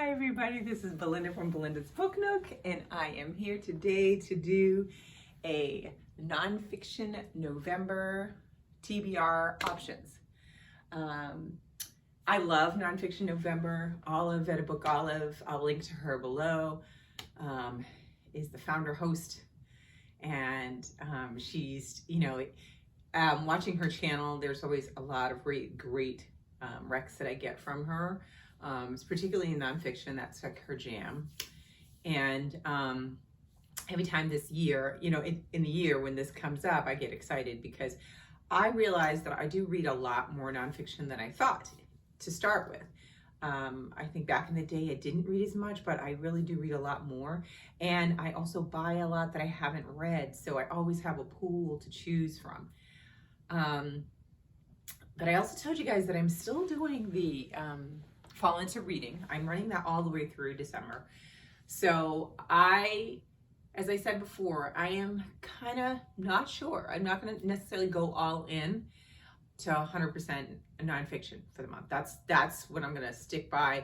Hi everybody, this is Belinda from Belinda's Book Nook, and I am here today to do a Nonfiction November TBR options. I love Nonfiction November. Olive at a Book Olive, I'll link to her below, is the founder host, and she's, watching her channel, there's always a lot of great recs that I get from her. It's particularly in nonfiction, that's like her jam. And every time this year, in the year when this comes up, I get excited because I realize that I do read a lot more nonfiction than I thought to start with. I think back in the day I didn't read as much, but I really do read a lot more. And I also buy a lot that I haven't read, so I always have a pool to choose from. But I also told you guys that I'm still doing the Fall Into Reading. I'm running that all the way through December. So as I said before, I am kind of not sure. I'm not going to necessarily go all in to 100% nonfiction for the month. That's what I'm going to stick by.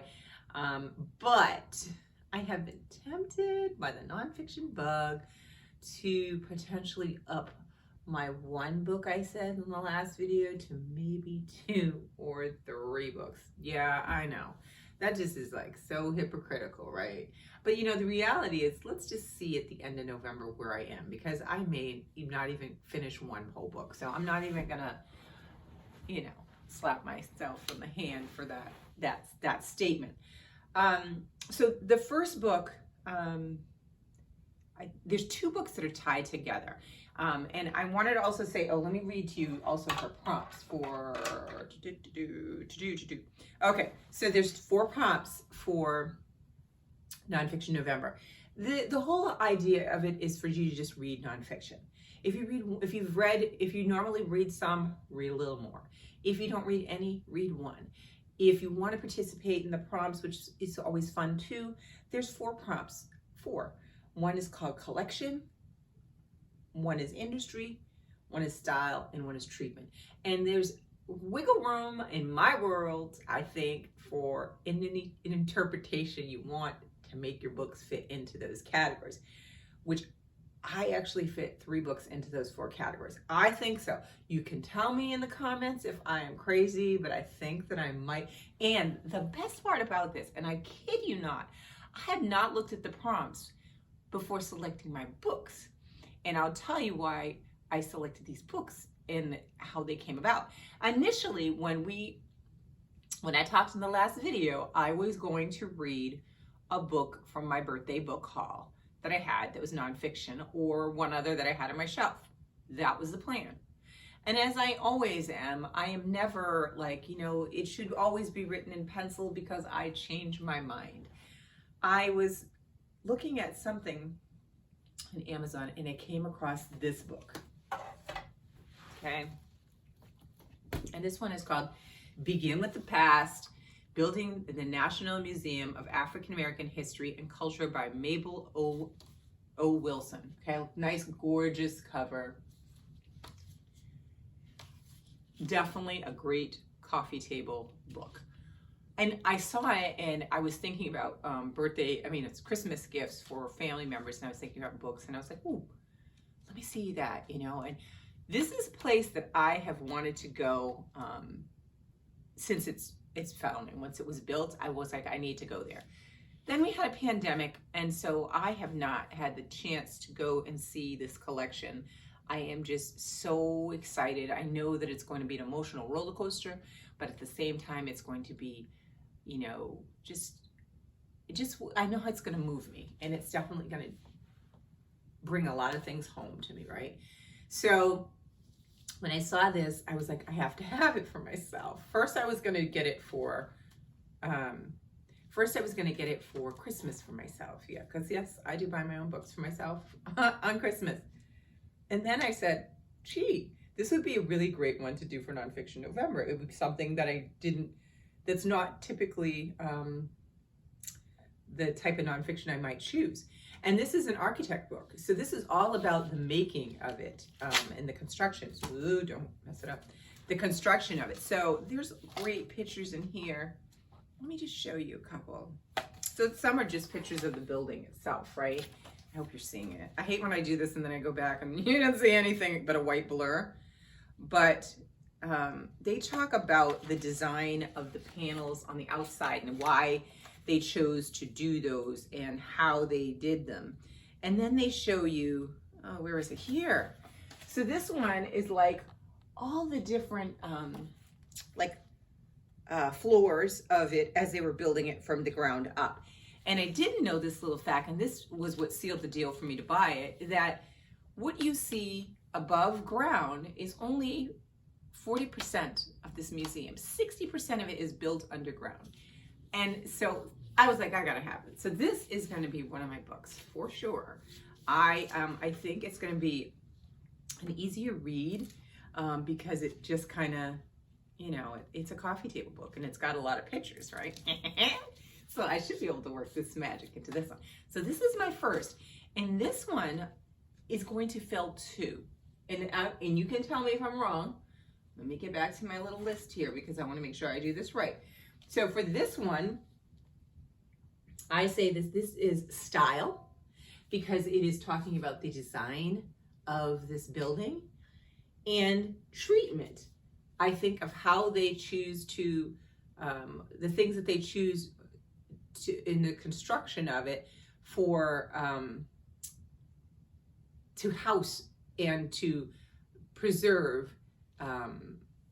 But I have been tempted by the nonfiction bug to potentially up my one book I said in the last video to maybe 2 or 3 books. Yeah, I know. That just is like so hypocritical, right? But the reality is, let's just see at the end of November where I am, because I may not even finish one whole book. So I'm not even gonna, slap myself on the hand for that statement. So the first book, there's 2 books that are tied together. And I wanted to also say, let me read to you also her prompts for Okay, so there's 4 prompts for Nonfiction November. The whole idea of it is for you to just read nonfiction. If you normally read some, read a little more. If you don't read any, read 1. If you want to participate in the prompts, which is always fun too, there's 4 prompts. 4. One is called collection, 1 is industry, 1 is style, and 1 is treatment. And there's wiggle room in my world, I think, for an interpretation you want to make your books fit into those categories, which I actually fit 3 books into those 4 categories. I think so. You can tell me in the comments if I am crazy, but I think that I might. And the best part about this, and I kid you not, I had not looked at the prompts before selecting my books. And I'll tell you why I selected these books and how they came about. Initially, when I talked in the last video, I was going to read a book from my birthday book haul that I had that was nonfiction, or one other that I had on my shelf. That was the plan. And as I always am, I am never like, it should always be written in pencil because I change my mind. I was looking at something on Amazon and I came across this book. Okay. And this one is called Begin with the Past, Building the National Museum of African American History and Culture by Mabel O. Wilson. Okay, nice, gorgeous cover. Definitely a great coffee table book. And I saw it and I was thinking about it's Christmas gifts for family members, and I was thinking about books, and I was like, ooh, let me see that, and this is a place that I have wanted to go since it's founding. Once it was built, I was like, I need to go there. Then we had a pandemic, and so I have not had the chance to go and see this collection. I am just so excited. I know that it's going to be an emotional roller coaster, but at the same time, it's going to be, I know it's going to move me, and it's definitely going to bring a lot of things home to me, right? So when I saw this, I was like, I have to have it for myself. First, I was going to get it for Christmas for myself. Yeah, because yes, I do buy my own books for myself on Christmas. And then I said, gee, this would be a really great one to do for Nonfiction November. It would be something that that's not typically the type of nonfiction I might choose. And this is an architect book. So this is all about the making of it and the construction. So, ooh, don't mess it up. The construction of it. So there's great pictures in here. Let me just show you a couple. So some are just pictures of the building itself, right? I hope you're seeing it. I hate when I do this and then I go back and you don't see anything but a white blur. But they talk about the design of the panels on the outside and why they chose to do those and how they did them. And then they show you, oh, where is it? Here. So this one is like all the different floors of it as they were building it from the ground up. And I didn't know this little fact, and this was what sealed the deal for me to buy it, that what you see above ground is only 40% of this museum. 60% of it is built underground. And so I was like, I gotta have it. So this is gonna be one of my books for sure. I think it's gonna be an easier read because it just kind of, you know, it's a coffee table book and it's got a lot of pictures, right? So I should be able to work this magic into this one. So this is my first, and this one is going to fill 2. And you can tell me if I'm wrong. Let me get back to my little list here because I want to make sure I do this right. So for this one, I say this is style because it is talking about the design of this building, and treatment. I think of how they choose to, the things that they choose to in the construction of it for to house and to preserve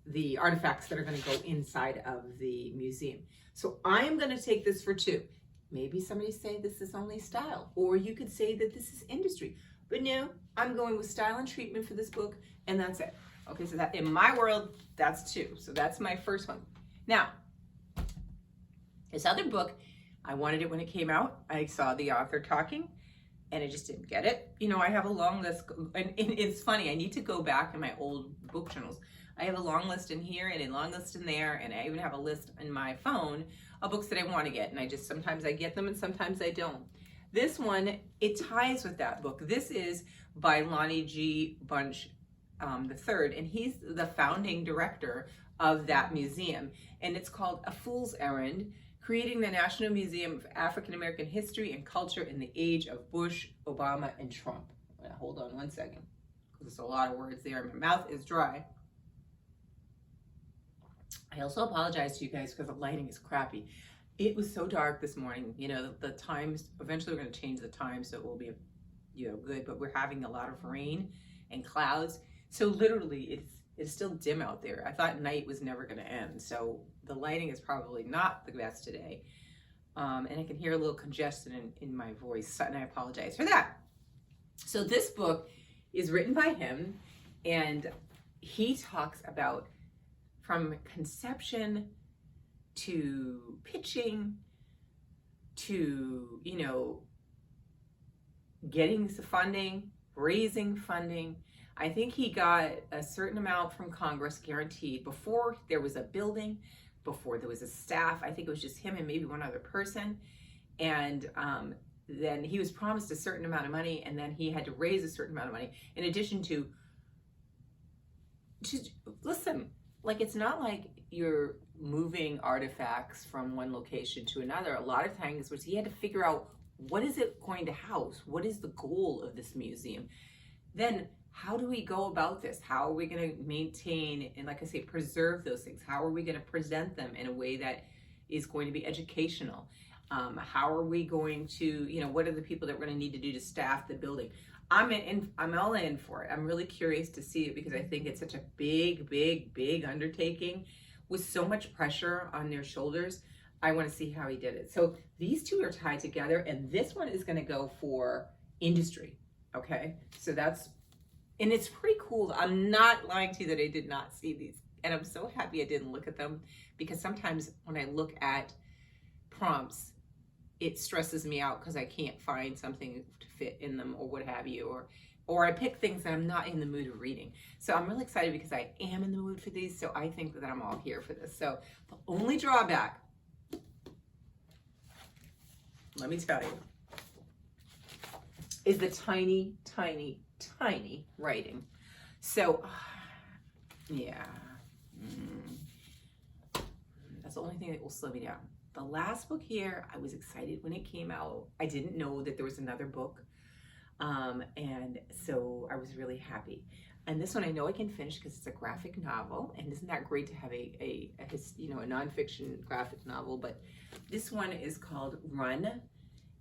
the artifacts that are going to go inside of the museum. So I am going to take this for 2. Maybe somebody say this is only style, or you could say that this is industry. But no, I'm going with style and treatment for this book, and that's it. Okay, so that in my world, that's 2. So that's my first one. Now, this other book, I wanted it when it came out. I saw the author talking, and I just didn't get it. You know, I have a long list, and it's funny, I need to go back in my old book journals. I have a long list in here and a long list in there, and I even have a list in my phone of books that I want to get, and sometimes I get them and sometimes I don't. This one, it ties with that book. This is by Lonnie G. Bunch III, and he's the founding director of that museum, and it's called A Fool's Errand, Creating the National Museum of African American History and Culture in the Age of Bush, Obama, and Trump. Hold on one second, because there's a lot of words there. My mouth is dry. I also apologize to you guys because the lighting is crappy. It was so dark this morning. You know, the times, eventually we're going to change the time so it will be, you know, good, but we're having a lot of rain and clouds. So literally it's still dim out there. I thought night was never going to end. So the lighting is probably not the best today. And I can hear a little congestion in my voice, and I apologize for that. So this book is written by him, and he talks about from conception to pitching to, you know, getting the funding, raising funding. I think he got a certain amount from Congress guaranteed before there was a building, before there was a staff. I think it was just him and maybe one other person. And then he was promised a certain amount of money, and then he had to raise a certain amount of money in addition to listen, like, it's not like you're moving artifacts from one location to another. A lot of times was he had to figure out, what is it going to house? What is the goal of this museum? Then how do we go about this? How are we going to maintain and, like I say, preserve those things? How are we going to present them in a way that is going to be educational? How are we going to, you know, what are the people that we're going to need to do to staff the building? I'm all in for it. I'm really curious to see it because I think it's such a big undertaking with so much pressure on their shoulders. I want to see how he did it. So these two are tied together, and this one is going to go for industry. Okay, so that's, and it's pretty cool. I'm not lying to you that I did not see these, and I'm so happy I didn't look at them, because sometimes when I look at prompts, it stresses me out because I can't find something to fit in them or what have you, or I pick things that I'm not in the mood of reading. So I'm really excited because I am in the mood for these, so I think that I'm all here for this. So the only drawback, let me tell you, is the tiny writing. So yeah, that's the only thing that will slow me down. The last book here, I was excited when it came out. I didn't know that there was another book. And so I was really happy. And this one I know I can finish because it's a graphic novel, and isn't that great to have a nonfiction graphic novel? But this one is called Run,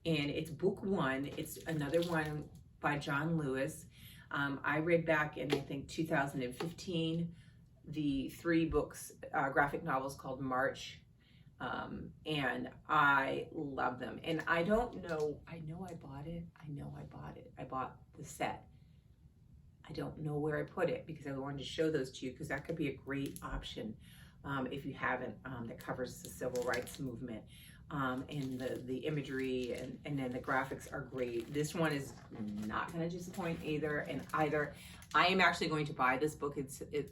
and it's book one. It's another one by John Lewis. I read back in, I think, 2015, the 3 books, graphic novels called March, and I love them. And I don't know, I know I bought it. I bought the set. I don't know where I put it because I wanted to show those to you, because that could be a great option if you haven't, that covers the civil rights movement. And the imagery and then the graphics are great. This one is not going to disappoint either. I am actually going to buy this book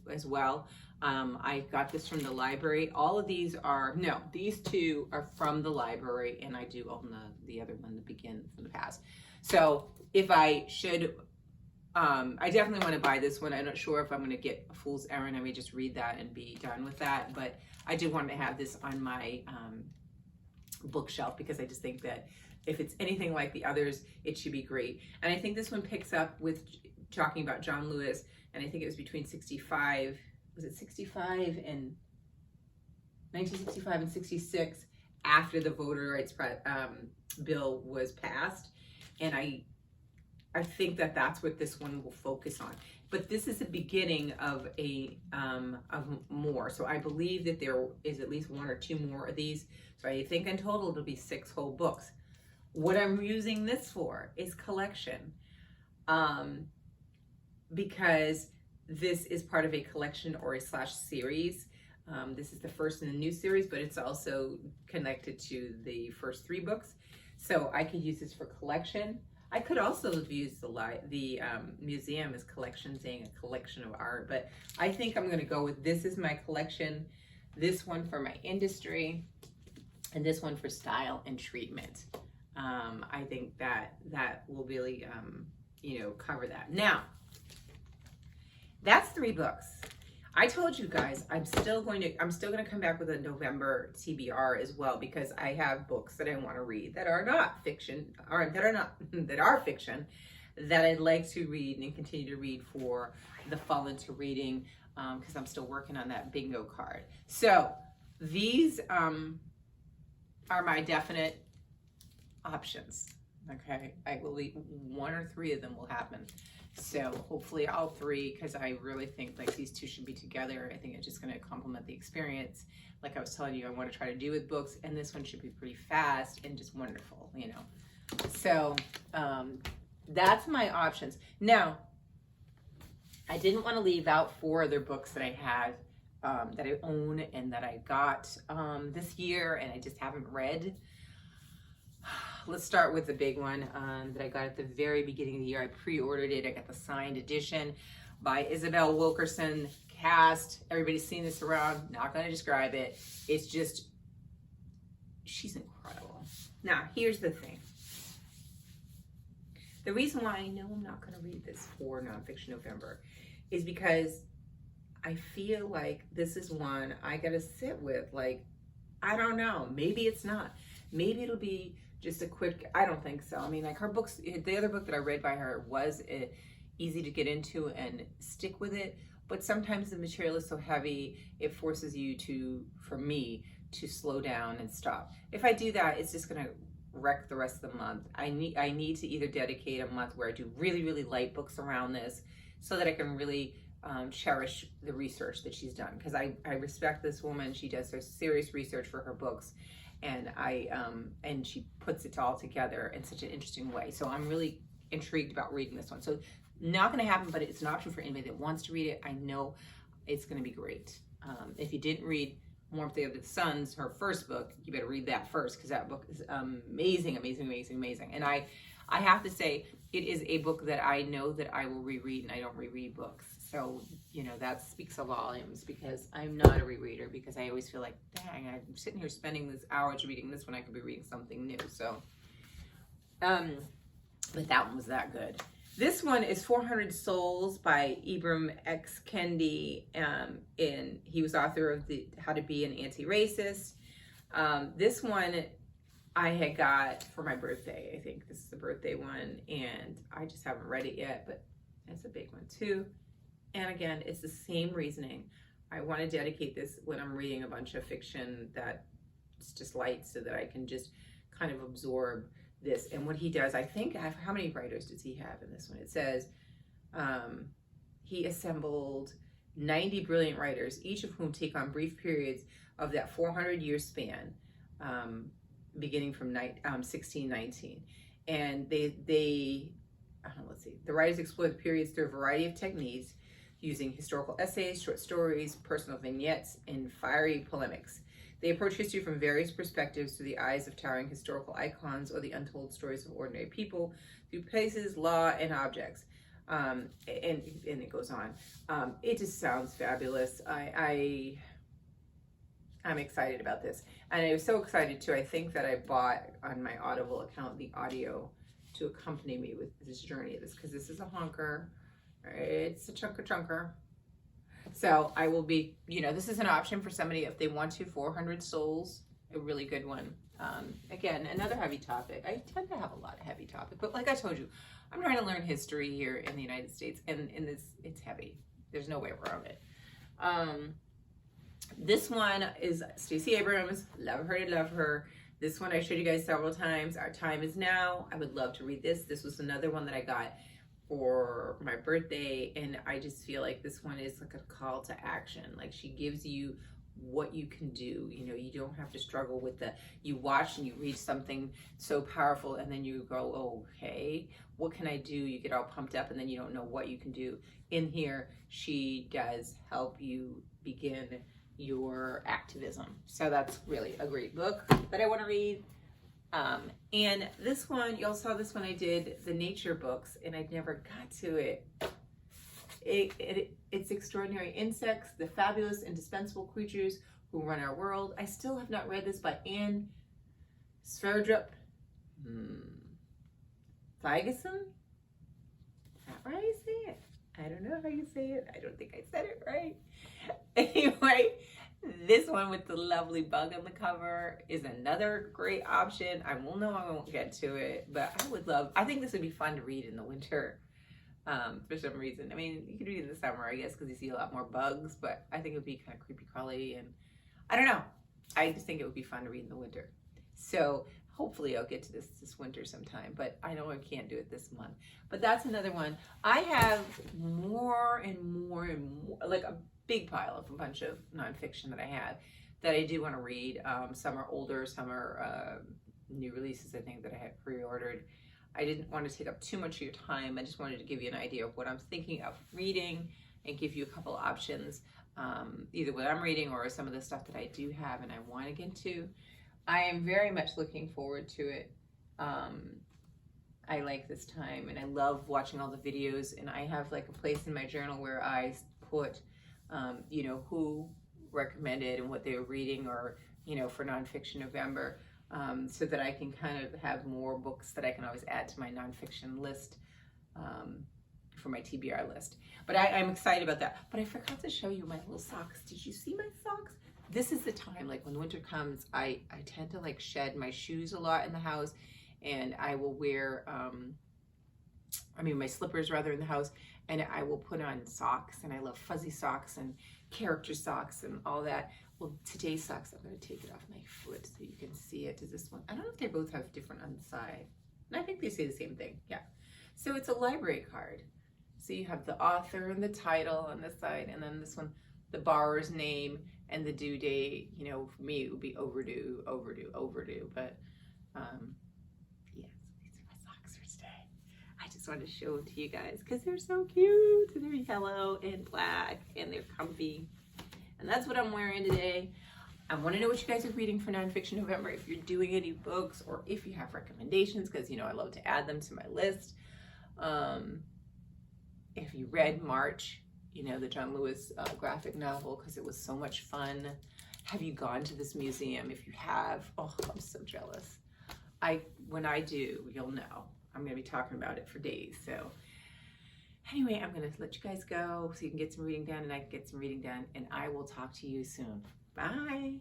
as well. I got this from the library. All of these are, no, these 2 are from the library, and I do own the other one, the Begin from the Past. So if I should, I definitely want to buy this one. I'm not sure if I'm going to get a Fool's Errand. I may just read that and be done with that. But I do want to have this on my bookshelf, because I just think that if it's anything like the others, it should be great. And I think this one picks up with talking about John Lewis, and I think it was between 65, was it 65 and 1965 and 66, after the voter rights bill was passed. And I think that that's what this one will focus on. But this is the beginning of of more. So I believe that there is at least 1 or 2 more of these. So I think in total it'll be 6 whole books. What I'm using this for is collection, because this is part of a collection or a /series. This is the first in the new series, but it's also connected to the first 3 books. So I could use this for collection. I could also use the museum as collection, saying a collection of art, but I think I'm going to go with this is my collection, this one for my industry, and this one for style and treatment. I think that will really, cover that. Now, that's 3 books. I told you guys I'm still going to come back with a November TBR as well, because I have books that I want to read that are not fiction, or that are fiction, that I'd like to read and continue to read for the fall into reading, because I'm still working on that bingo card. So these are my definite options. Okay, I believe 1 or 3 of them will happen. So hopefully all 3, because I really think like these 2 should be together. I think it's just going to complement the experience. Like I was telling you, I want to try to do with books, and this one should be pretty fast and just wonderful, So that's my options. Now, I didn't want to leave out 4 other books that I had, that I own and that I got this year and I just haven't read. Let's start with the big one that I got at the very beginning of the year. I pre-ordered it. I got the signed edition by Isabel, Wilkerson, cast. Everybody's seen this around. Not going to describe it. It's just, she's incredible. Now, here's the thing. The reason why I know I'm not going to read this for Nonfiction November is because I feel like this is one I got to sit with. Like, I don't know. Maybe it's not. Maybe it'll be just a quick, I don't think so. I mean, like her books, the other book that I read by her was easy to get into and stick with it. But sometimes the material is so heavy, it forces you to, for me, to slow down and stop. If I do that, it's just going to wreck the rest of the month. I need to either dedicate a month where I do really, really light books around this so that I can really cherish the research that she's done. Because I respect this woman. She does her serious research for her books. And and she puts it all together in such an interesting way. So I'm really intrigued about reading this one. So not going to happen, but it's an option for anybody that wants to read it. I know it's going to be great. If you didn't read Warmth of the Suns, her first book, you better read that first, because that book is amazing, amazing, amazing, amazing. And I have to say, it is a book that I know that I will reread, and I don't reread books. So, that speaks volumes, because I'm not a rereader, because I always feel like, dang, I'm sitting here spending this hours reading this when I could be reading something new. So, but that one was that good. This one is 400 Souls by Ibram X. Kendi, and he was author of How to Be an Anti-Racist. This one I had got for my birthday. I think this is the birthday one, and I just haven't read it yet, but it's a big one too. And again, it's the same reasoning. I want to dedicate this when I'm reading a bunch of fiction that it's just light, so that I can just kind of absorb this. And what he does, I think, how many writers does he have in this one? It says he assembled 90 brilliant writers, each of whom take on brief periods of that 400-year span, beginning from 1619. And the writers explore the periods through a variety of techniques, using historical essays, short stories, personal vignettes, and fiery polemics. They approach history from various perspectives through the eyes of towering historical icons or the untold stories of ordinary people, through places, law, and objects. And it goes on. It just sounds fabulous. I'm excited about this. And I was so excited too. I think that I bought on my Audible account the audio to accompany me with this journey of this, because this is a honker. It's a chunker. So I will be, this is an option for somebody if they want to. 400 Souls, a really good one. Again, another heavy topic. I tend to have a lot of heavy topic, but like I told you, I'm trying to learn history here in the United States, and in this, it's heavy. There's no way around it. This one is Stacey Abrams. Love her to love her. This one I showed you guys several times. Our Time Is Now. I would love to read this. This was another one that I got for my birthday, and I just feel like this one is like a call to action. Like, she gives you what you can do. You don't have to struggle with you watch and you read something so powerful, and then you go, okay, what can I do? You get all pumped up, and then you don't know what you can do. In here, she does help you begin your activism. So that's really a great book that I want to read. And this one, y'all saw this one I did, the nature books, and I never got to it. It's Extraordinary Insects, the Fabulous Indispensable Creatures Who Run Our World. I still have not read this, by Anne Sverdrup Ferguson. Is that how you say it? I don't know how you say it. I don't think I said it right. Anyway, this one with the lovely bug on the cover is another great option. I will know I won't get to it, but I think this would be fun to read in the winter for some reason. I mean, you could read it in the summer, I guess, because you see a lot more bugs, but I think it would be kind of creepy crawly, and I don't know. I just think it would be fun to read in the winter. So hopefully I'll get to this winter sometime, but I know I can't do it this month. But that's another one. I have more and more, like a big pile of a bunch of nonfiction that I have that I do want to read. Some are older, some are new releases, I think, that I had pre-ordered. I didn't want to take up too much of your time. I just wanted to give you an idea of what I'm thinking of reading and give you a couple options, either what I'm reading or some of the stuff that I do have and I want to get into. I am very much looking forward to it. I like this time, and I love watching all the videos, and I have like a place in my journal where I put who recommended and what they were reading, or for Nonfiction November, so that I can kind of have more books that I can always add to my nonfiction list, for my TBR list. But I'm excited about that. But I forgot to show you my little socks. Did you see my socks? This is the time, like when winter comes, I tend to like shed my shoes a lot in the house, and I will wear, my slippers rather in the house, and I will put on socks, and I love fuzzy socks and character socks and all that. Well, today's socks, I'm going to take it off my foot so you can see it. Is this one? I don't know if they both have different on the side. And I think they say the same thing. Yeah. So it's a library card. So you have the author and the title on this side, and then this one, the borrower's name and the due date. For me, it would be overdue. But yes, these are my socks for today. I just wanted to show them to you guys because they're so cute. They're yellow and black, and they're comfy. And that's what I'm wearing today. I want to know what you guys are reading for Nonfiction November, if you're doing any books, or if you have recommendations, because I love to add them to my list. If you read March, the John Lewis graphic novel, because it was so much fun. Have you gone to this museum? If you have, oh, I'm so jealous. When I do, you'll know. I'm going to be talking about it for days. So anyway, I'm going to let you guys go so you can get some reading done, and I can get some reading done, and I will talk to you soon. Bye.